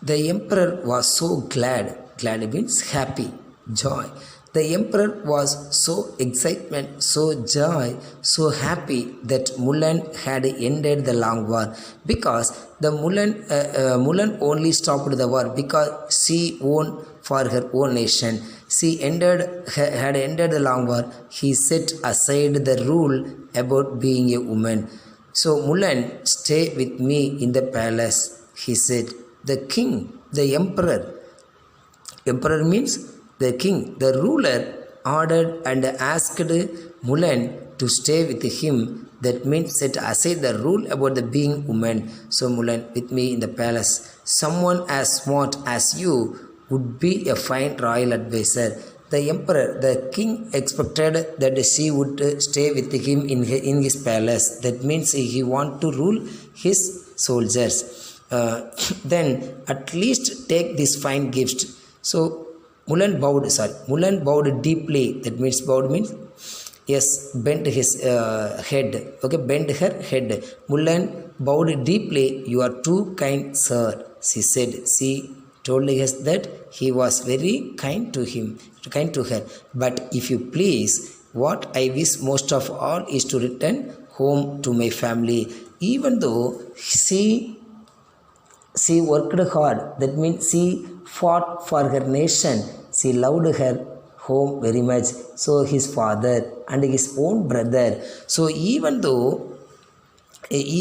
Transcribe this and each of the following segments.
The emperor was so glad. Glad means happy, joy. The emperor was so excitement, so joy, so happy that Mulan had ended the long war, because the Mulan only stopped the war because she won for her own nation. She had ended the long war. He set aside the rule about being a woman. So Mulan, stay with me in the palace, he said. The king, the emperor means the king, the ruler, ordered and asked Mulan to stay with him. That means set aside the rule about the being woman. So Mulan, with me in the palace. Someone as smart as you would be a fine royal advisor. The emperor, the king, expected that she would stay with him in his palace. That means he want to rule his soldiers. Then at least take this fine gift. So Mulan bowed deeply. That means bowed means yes, bent his head. Okay, bent her head. Mulan bowed deeply. You are too kind, sir, she said. She told us that he was very kind to her. But if you please, what I wish most of all is to return home to my family. Even though she worked hard, that means she fought for her nation. She loved her home very much. So his father and his own brother. So even though she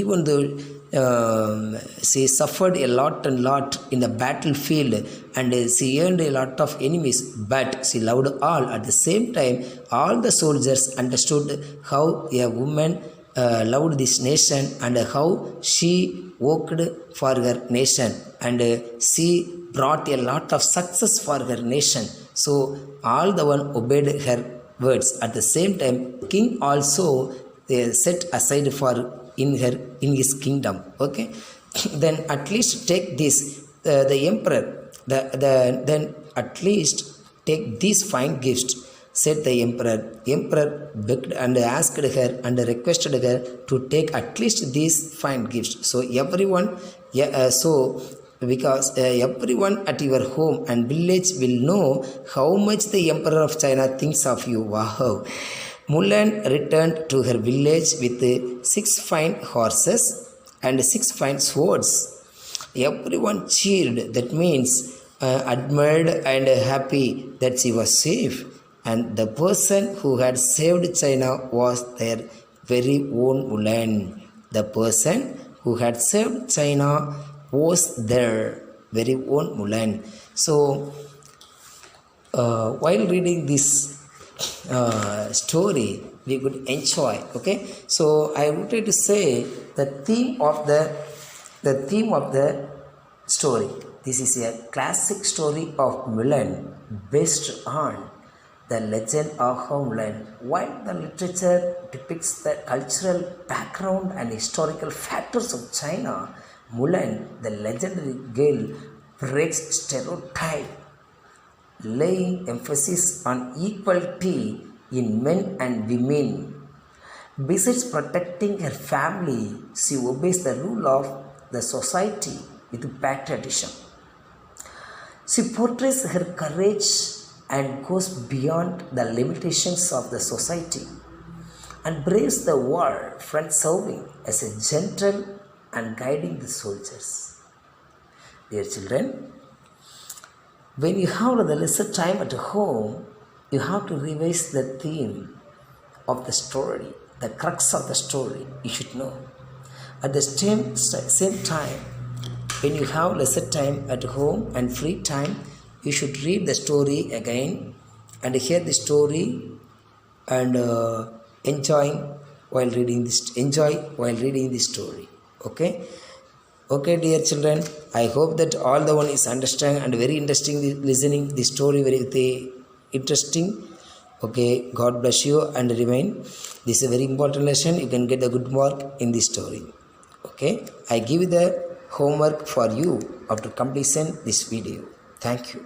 suffered a lot in the battlefield, and she earned a lot of enemies, but she loved all. At the same time, all the soldiers understood how a woman loved this nation and how she worked for her nation, and she brought a lot of success for her nation. So all the one obeyed her words. At the same time, king also set aside for in his kingdom. Okay, then at least take this. The emperor, then at least take these fine gifts, said the emperor. Emperor begged and asked her and requested her to take at least these fine gifts. So everyone, because everyone at your home and village will know how much the emperor of China thinks of you. Wow. Mulan returned to her village with 6 fine horses and 6 fine swords. Everyone cheered. That means admired and happy that she was safe. And the person who had saved China was their very own Mulan. The person who had saved China was their very own Mulan. So while reading this story, we could enjoy. Okay, so I wanted to say the theme of the story. This is a classic story of Mulan based on the legend of Mulan. While the literature depicts the cultural background and historical factors of China, Mulan, the legendary girl, breaks stereotype, laying emphasis on equality in men and women. Besides protecting her family, she obeys the rule of the society with patriotism. She portrays her courage and goes beyond the limitations of the society and braves the war front, serving as a gentle and guiding the soldiers. Dear children, when you have the lesser time at home, you have to revise the theme of the story, the crux of the story you should know. At the same time, when you have lesser time at home and free time, you should read the story again and hear the story and enjoy while reading this story. Okay, dear children, I hope that all the one is understand and very interesting listening the story, very interesting. Okay, God bless you and remain. This is a very important lesson. You can get a good mark in this story. Okay, I give you the homework for you after completion this video. Thank you.